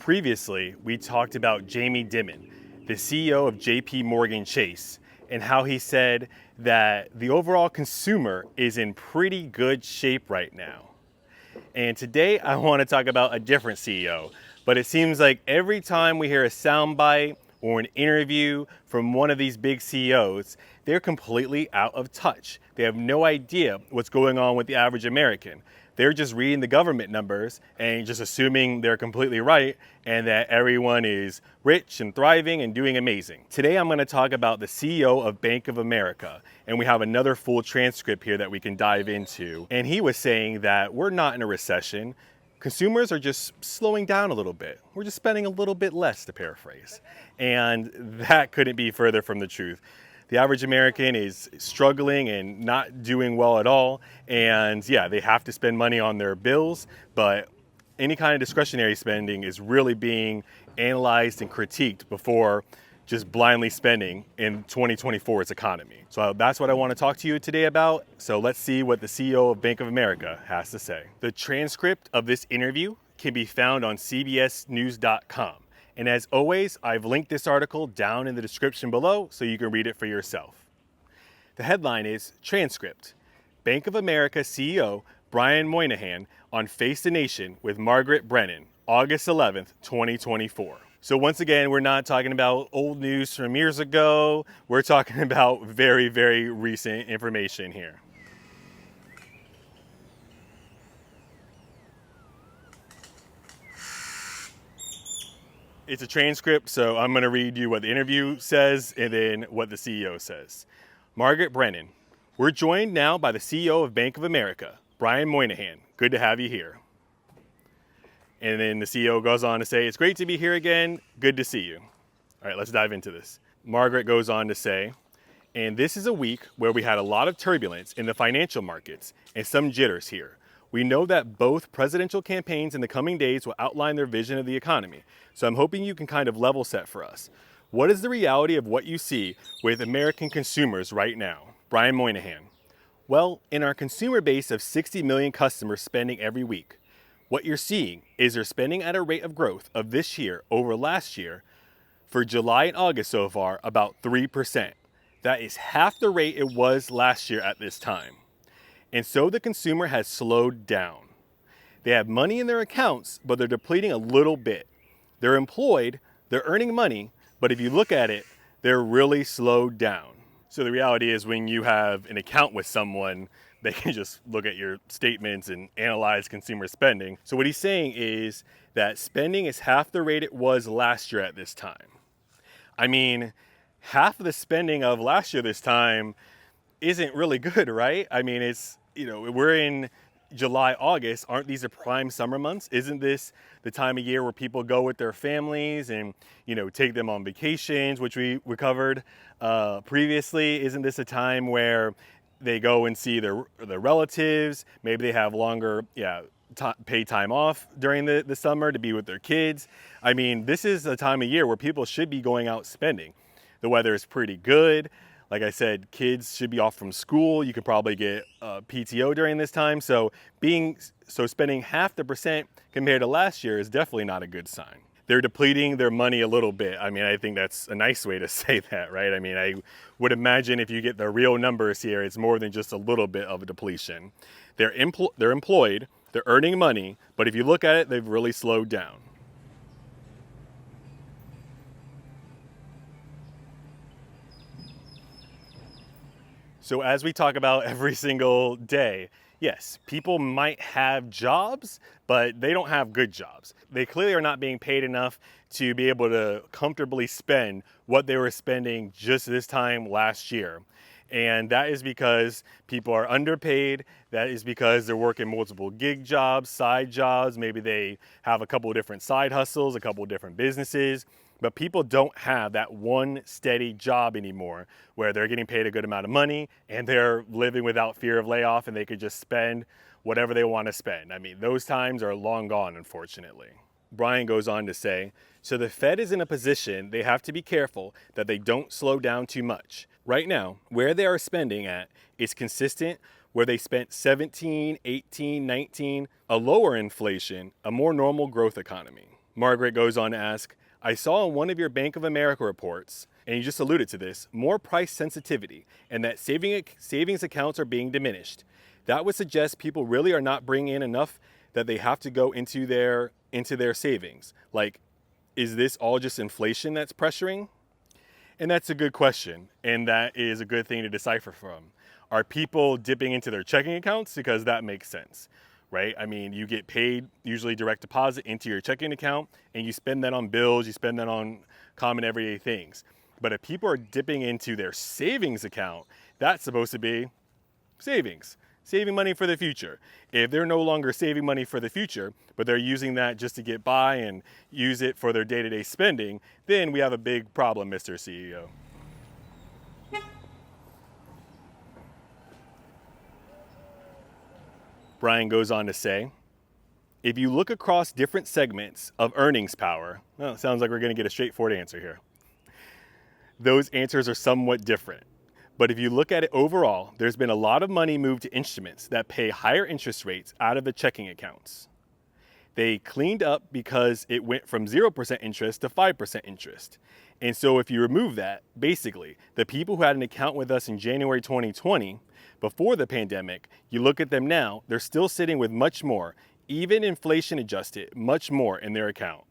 Previously, we talked about Jamie Dimon, the CEO of JP Morgan Chase, and how he said that the overall consumer is in pretty good shape right now. And today I want to talk about a different CEO, but it seems like every time we hear a soundbite or an interview from one of these big CEOs, they're completely out of touch. They have no idea what's going on with the average American. They're just reading the government numbers and just assuming they're completely right and that everyone is rich and thriving and doing amazing. Today I'm going to talk about the CEO of Bank of America, and we have another full transcript here that we can dive into. And he was saying that we're not in a recession. Consumers are just slowing down a little bit. We're just spending a little bit less, to paraphrase. And that couldn't be further from the truth. The average American is struggling and not doing well at all. And yeah, they have to spend money on their bills, but any kind of discretionary spending is really being analyzed and critiqued before just blindly spending in 2024's economy. So that's what I want to talk to you today about. So let's see what the CEO of Bank of America has to say. The transcript of this interview can be found on cbsnews.com. And as always, I've linked this article down in the description below so you can read it for yourself. The headline is Transcript. Bank of America CEO Brian Moynihan on Face the Nation with Margaret Brennan, August 11th, 2024. So once again, we're not talking about old news from years ago. We're talking about very, very recent information here. It's a transcript, so I'm going to read you what the interview says and then what the CEO says. Margaret Brennan, we're joined now by the CEO of Bank of America, Brian Moynihan. Good to have you here. And then the CEO goes on to say, it's great to be here again. Good to see you. All right, let's dive into this. Margaret goes on to say, and this is a week where we had a lot of turbulence in the financial markets and some jitters here. We know that both presidential campaigns in the coming days will outline their vision of the economy. So I'm hoping you can kind of level set for us. What is the reality of what you see with American consumers right now? Brian Moynihan. Well, in our consumer base of 60 million customers spending every week, what you're seeing is they're spending at a rate of growth of this year over last year for July and August so far about 3%. That is half the rate it was last year at this time. And so the consumer has slowed down. They have money in their accounts, but they're depleting a little bit. They're employed, they're earning money, but if you look at it, they're really slowed down. So the reality is when you have an account with someone, they can just look at your statements and analyze consumer spending. So what he's saying is that spending is half the rate it was last year at this time. I mean, half of the spending of last year this time isn't really good, right? I mean, we're in July, August. Aren't these the prime summer months? Isn't this the time of year where people go with their families and, take them on vacations, which we covered previously? Isn't this a time where they go and see their relatives? Maybe they have longer, paid time off during the summer to be with their kids. I mean, this is a time of year where people should be going out spending. The weather is pretty good. Like I said, kids should be off from school. You could probably get PTO during this time. So spending half the percent compared to last year is definitely not a good sign. They're depleting their money a little bit. I mean, I think that's a nice way to say that, right? I mean, I would imagine if you get the real numbers here, it's more than just a little bit of a depletion. They're employed, they're earning money, but if you look at it, they've really slowed down. So as we talk about every single day, yes, people might have jobs, but they don't have good jobs. They clearly are not being paid enough to be able to comfortably spend what they were spending just this time last year. And that is because people are underpaid. That is because they're working multiple gig jobs, side jobs. Maybe they have a couple of different side hustles, a couple of different businesses. But people don't have that one steady job anymore where they're getting paid a good amount of money and they're living without fear of layoff and they could just spend whatever they want to spend. I mean, those times are long gone, unfortunately. Brian goes on to say, so the Fed is in a position they have to be careful that they don't slow down too much. Right now, where they are spending at is consistent where they spent 17, 18, 19, a lower inflation, a more normal growth economy. Margaret goes on to ask, I saw in one of your Bank of America reports, and you just alluded to this, more price sensitivity and that savings accounts are being diminished. That would suggest people really are not bringing in enough that they have to go into their savings. Like, is this all just inflation that's pressuring? And that's a good question, and that is a good thing to decipher from. Are people dipping into their checking accounts? Because that makes sense, right? I mean, you get paid, usually direct deposit into your checking account, and you spend that on bills, you spend that on common everyday things. But if people are dipping into their savings account, that's supposed to be savings, saving money for the future. If they're no longer saving money for the future, but they're using that just to get by and use it for their day-to-day spending, then we have a big problem, Mr. CEO. Brian goes on to say, if you look across different segments of earnings power, well, it sounds like we're going to get a straightforward answer here. Those answers are somewhat different. But if you look at it overall, there's been a lot of money moved to instruments that pay higher interest rates out of the checking accounts. They cleaned up because it went from 0% interest to 5% interest. And so if you remove that, basically, the people who had an account with us in January 2020, before the pandemic, you look at them now, they're still sitting with much more, even inflation adjusted, much more in their account.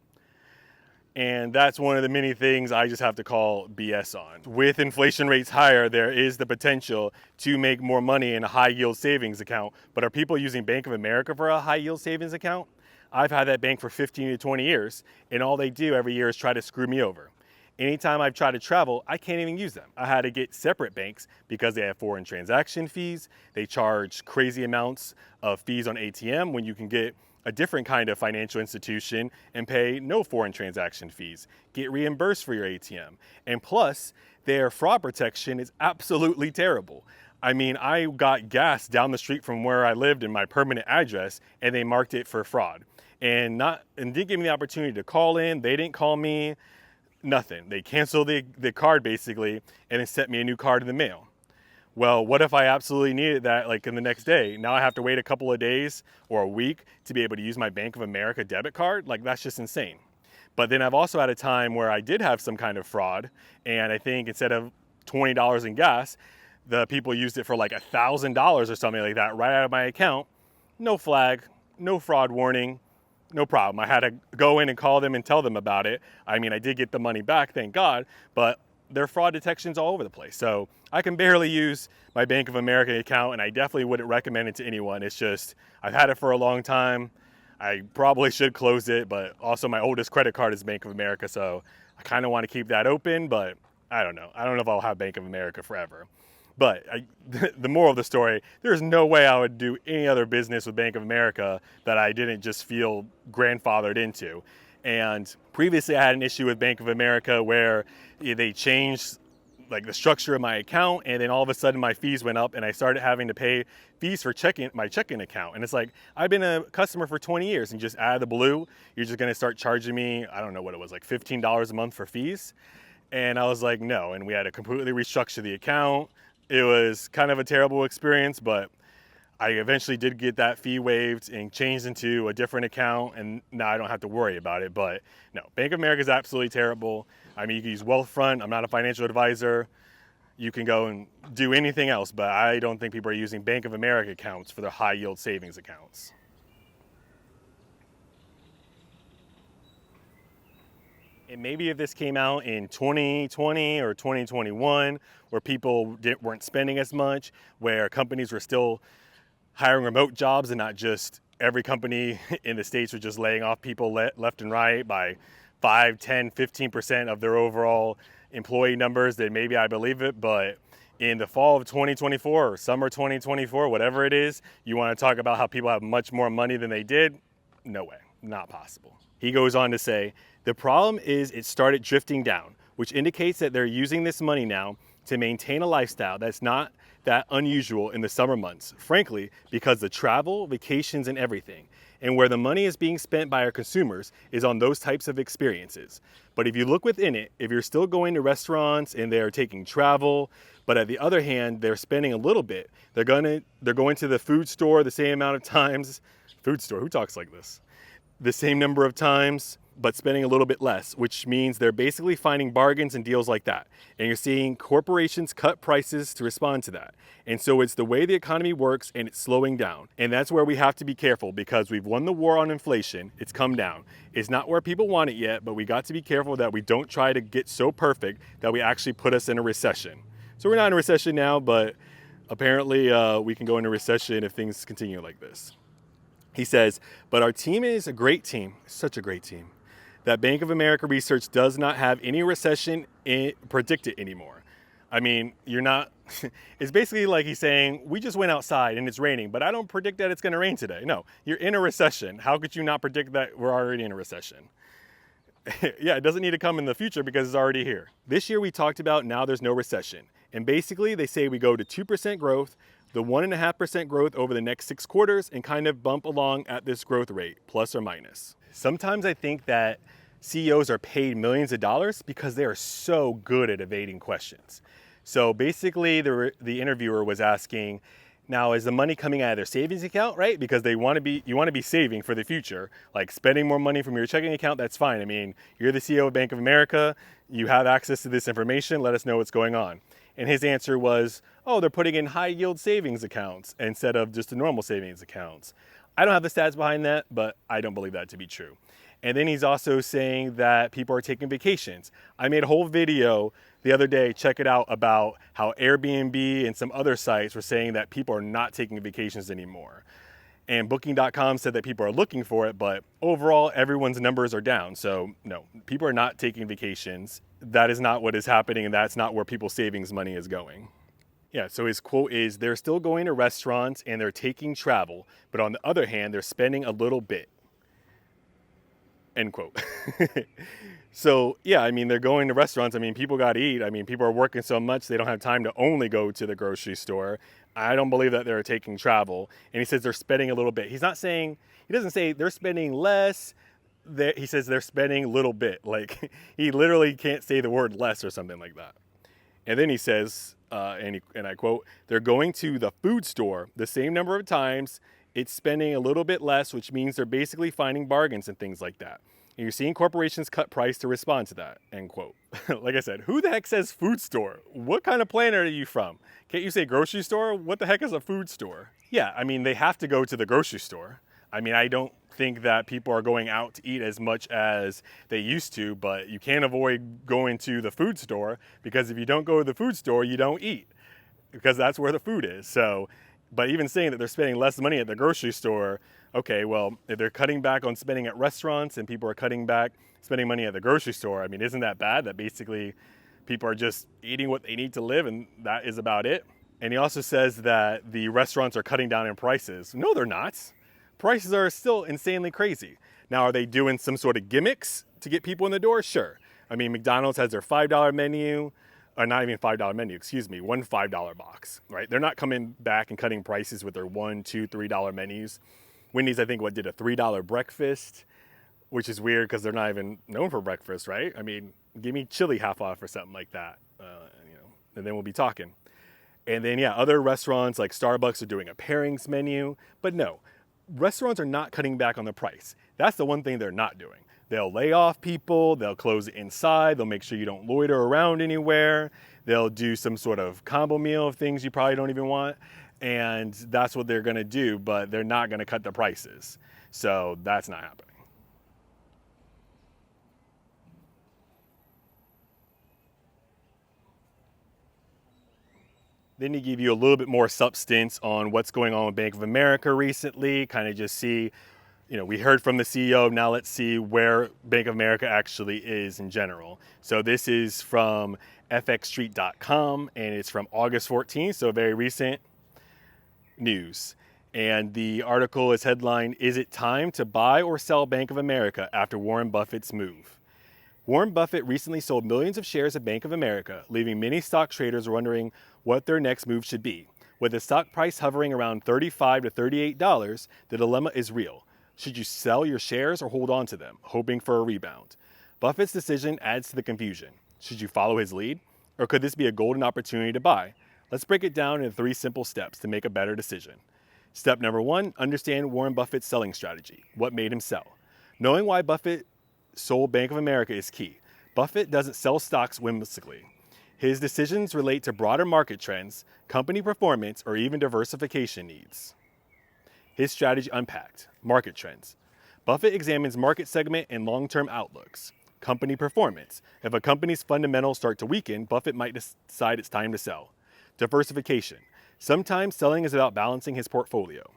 And that's one of the many things I just have to call BS on. With inflation rates higher, there is the potential to make more money in a high yield savings account. But are people using Bank of America for a high yield savings account? I've had that bank for 15 to 20 years, and all they do every year is try to screw me over. Anytime I've tried to travel, I can't even use them. I had to get separate banks because they have foreign transaction fees. They charge crazy amounts of fees on ATM when you can get a different kind of financial institution and pay no foreign transaction fees, get reimbursed for your ATM. And plus, their fraud protection is absolutely terrible. I mean, I got gas down the street from where I lived in my permanent address, and they marked it for fraud. And didn't give me the opportunity to call in. They didn't call me, nothing. They canceled the card basically, and then sent me a new card in the mail. Well, what if I absolutely needed that like in the next day? Now I have to wait a couple of days or a week to be able to use my Bank of America debit card? Like, that's just insane. But then I've also had a time where I did have some kind of fraud, and I think instead of $20 in gas, the people used it for like $1,000 or something like that right out of my account. No flag, no fraud warning, no problem. I had to go in and call them and tell them about it. I mean, I did get the money back, thank God, but their fraud detection's all over the place. So I can barely use my Bank of America account, and I definitely wouldn't recommend it to anyone. It's just, I've had it for a long time. I probably should close it, but also my oldest credit card is Bank of America, so I kind of want to keep that open, but I don't know. I don't know if I'll have Bank of America forever. But the moral of the story, there's no way I would do any other business with Bank of America that I didn't just feel grandfathered into. And previously I had an issue with Bank of America where they changed like the structure of my account, and then all of a sudden my fees went up and I started having to pay fees for my checking account. And it's like, I've been a customer for 20 years, and just out of the blue, you're just gonna start charging me, I don't know what it was, like $15 a month for fees. And I was like, no, and we had to completely restructure the account. It was kind of a terrible experience, but I eventually did get that fee waived and changed into a different account, and now I don't have to worry about it. But no, Bank of America is absolutely terrible. I mean, you can use Wealthfront. I'm not a financial advisor. You can go and do anything else, but I don't think people are using Bank of America accounts for their high yield savings accounts. And maybe if this came out in 2020 or 2021, where people weren't spending as much, where companies were still hiring remote jobs and not just every company in the States was just laying off people left and right by 5, 10, 15% of their overall employee numbers, then maybe I believe it. But in the fall of 2024 or summer 2024, whatever it is, you want to talk about how people have much more money than they did? No way, not possible. He goes on to say, the problem is it started drifting down, which indicates that they're using this money now to maintain a lifestyle that's not that unusual in the summer months, frankly, because the travel, vacations, and everything, and where the money is being spent by our consumers is on those types of experiences. But if you look within it, if you're still going to restaurants and they're taking travel, but at the other hand, they're spending a little bit, they're going to the food store the same amount of times. Food store, who talks like this? The same number of times. but spending a little bit less, which means they're basically finding bargains and deals like that. And you're seeing corporations cut prices to respond to that. And so it's the way the economy works, and it's slowing down. And that's where we have to be careful, because we've won the war on inflation. It's come down. It's not where people want it yet, but we got to be careful that we don't try to get so perfect that we actually put us in a recession. So we're not in a recession now, but apparently we can go into recession if things continue like this. He says, but our team is a great team, such a great team, that Bank of America research does not have any recession predicted anymore. I mean, you're not, it's basically like he's saying, we just went outside and it's raining, but I don't predict that it's going to rain today. No, you're in a recession. How could you not predict that we're already in a recession? Yeah, it doesn't need to come in the future because it's already here. This year we talked about now there's no recession. And basically they say we go to 2% growth, the 1.5% growth over the next 6 quarters, and kind of bump along at this growth rate, plus or minus. Sometimes I think that CEOs are paid millions of dollars because they are so good at evading questions. So basically the interviewer was asking, now is the money coming out of their savings account, right? Because you want to be saving for the future, like spending more money from your checking account, that's fine. I mean, you're the CEO of Bank of America, you have access to this information, let us know what's going on. And his answer was, oh, they're putting in high yield savings accounts instead of just the normal savings accounts. I don't have the stats behind that, but I don't believe that to be true. And then he's also saying that people are taking vacations. I made a whole video the other day, check it out, about how Airbnb and some other sites were saying that people are not taking vacations anymore. And Booking.com said that people are looking for it, but overall everyone's numbers are down. So no, people are not taking vacations. That is not what is happening, and that's not where people's savings money is going. Yeah, so his quote is, they're still going to restaurants and they're taking travel, but on the other hand, they're spending a little bit. End quote. So yeah, I mean, they're going to restaurants. I mean, people got to eat. I mean, people are working so much, they don't have time to only go to the grocery store. I don't believe that they're taking travel. And he says they're spending a little bit. He doesn't say they're spending less. He says they're spending a little bit. Like, he literally can't say the word less or something like that. And then he says, and I quote, they're going to the food store the same number of times. It's spending a little bit less, which means they're basically finding bargains and things like that. And you're seeing corporations cut price to respond to that, end quote. Like I said, who the heck says food store? What kind of planet are you from? Can't you say grocery store? What the heck is a food store? Yeah, I mean, they have to go to the grocery store. I mean, I don't think that people are going out to eat as much as they used to, but you can't avoid going to the food store, because if you don't go to the food store, you don't eat, because that's where the food is. So, but even saying that they're spending less money at the grocery store, okay, well, if they're cutting back on spending at restaurants and people are cutting back spending money at the grocery store, I mean, isn't that bad that basically people are just eating what they need to live and that is about it? And he also says that the restaurants are cutting down in prices. No, they're not. Prices are still insanely crazy. Now, are they doing some sort of gimmicks to get people in the door? Sure. I mean, McDonald's has their $5 menu, or not even $5 menu, excuse me, one $5 box, right? They're not coming back and cutting prices with their $1, $2, $3 menus. Wendy's, I think, did a $3 breakfast, which is weird because they're not even known for breakfast, right? I mean, give me chili half off or something like that, and then we'll be talking. And then, yeah, other restaurants like Starbucks are doing a pairings menu, but no, restaurants are not cutting back on the price. That's the one thing they're not doing. They'll lay off people, they'll close it inside, they'll make sure you don't loiter around anywhere, they'll do some sort of combo meal of things you probably don't even want, and that's what they're gonna do, but they're not gonna cut the prices. So that's not happening. Then he give you a little bit more substance on what's going on with Bank of America recently, kind of just see, we heard from the CEO, now let's see where Bank of America actually is in general. So this is from fxstreet.com, and it's from August 14th, so very recent news. And the article is headlined, "Is it time to buy or sell Bank of America after Warren Buffett's move?" Warren Buffett recently sold millions of shares of Bank of America, leaving many stock traders wondering what their next move should be. With the stock price hovering around $35 to $38, the dilemma is real. Should you sell your shares or hold on to them, hoping for a rebound? Buffett's decision adds to the confusion. Should you follow his lead? Or could this be a golden opportunity to buy? Let's break it down into 3 simple steps to make a better decision. Step number 1, understand Warren Buffett's selling strategy. What made him sell? Knowing why Buffett sold Bank of America is key. Buffett doesn't sell stocks whimsically. His decisions relate to broader market trends, company performance, or even diversification needs. His strategy unpacked. Market trends. Buffett examines market segment and long-term outlooks. Company performance. If a company's fundamentals start to weaken, Buffett might decide it's time to sell. Diversification. Sometimes selling is about balancing his portfolio.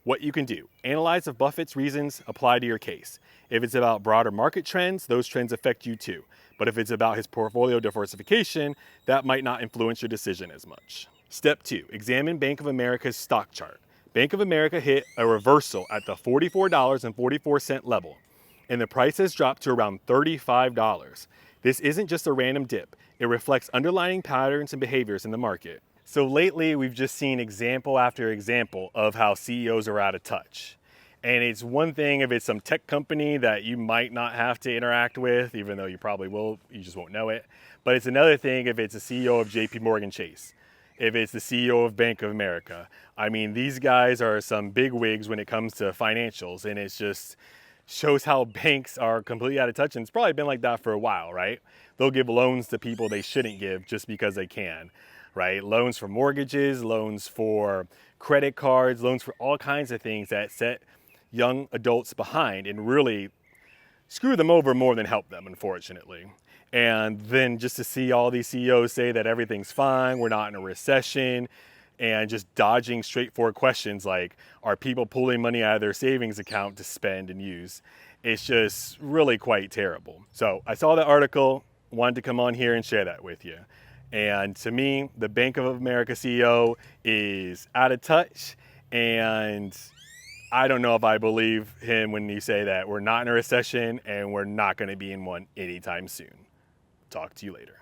What you can do. Analyze if Buffett's reasons apply to your case. If it's about broader market trends, those trends affect you too. But if it's about his portfolio diversification, that might not influence your decision as much. Step 2. Examine Bank of America's stock chart. Bank of America hit a reversal at the $44.44 level, and the price has dropped to around $35. This isn't just a random dip. It reflects underlying patterns and behaviors in the market. So lately, we've just seen example after example of how CEOs are out of touch. And it's one thing if it's some tech company that you might not have to interact with, even though you probably will, you just won't know it. But it's another thing if it's a CEO of JP Morgan Chase, if it's the CEO of Bank of America. I mean, these guys are some big wigs when it comes to financials, and it's just shows how banks are completely out of touch. And it's probably been like that for a while, right? They'll give loans to people they shouldn't give just because they can, right? Loans for mortgages, loans for credit cards, loans for all kinds of things that set young adults behind and really screw them over more than help them, unfortunately. And then just to see all these CEOs say that everything's fine, we're not in a recession, and just dodging straightforward questions like, are people pulling money out of their savings account to spend and use? It's just really quite terrible. So I saw the article, wanted to come on here and share that with you. And to me, the Bank of America CEO is out of touch, and I don't know if I believe him when you say that we're not in a recession and we're not going to be in one anytime soon. Talk to you later.